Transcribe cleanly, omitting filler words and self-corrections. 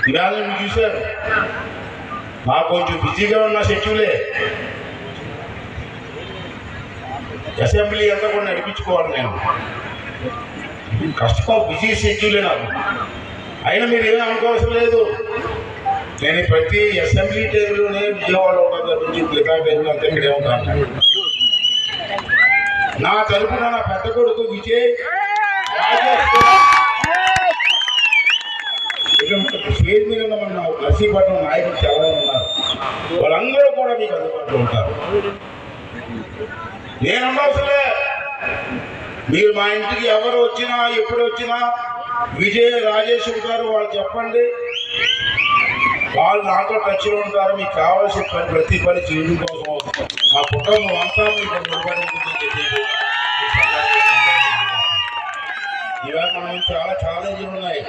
ఇవాళ మీరు చూశారు, మాకు కొంచెం బిజీగా ఉన్న షెడ్యూలే. అసెంబ్లీ అంతా కూడా నడిపించుకోవాలి. నేను కష్టం, బిజీ షెడ్యూలే నాకు. అయినా మీరు ఏమీ అనుకోవాల్సిన లేదు. నేను ప్రతి అసెంబ్లీ టైంలోనే విజయవాడ ఉంటుంది, అంతా ఇక్కడే ఉంటాను. నా తరఫున నా పెద్ద కొడుకు విజయ్, స్టేజ్ మీద ఉన్న మన నర్సీపట్నం నాయకులు చాలా ఉన్నారు. వాళ్ళందరూ కూడా మీకు అందుబాటులో ఉంటారు. నేను అన్నవసలే, మీరు మా ఇంటికి ఎవరు వచ్చినా ఎప్పుడు వచ్చినా విజయ్, రాజేశ్వరి గారు వాళ్ళు చెప్పండి, వాళ్ళు నాతో టచ్లో ఉంటారు. మీకు కావాల్సిన ప్రతి పని చేయడం కోసం మా కుటుంబం అంతా మీకు అందుబాటులో ఉంటుందని చెప్పి ఇవాళ మనం చాలా ఛాలెంజ్లు ఉన్నాయి.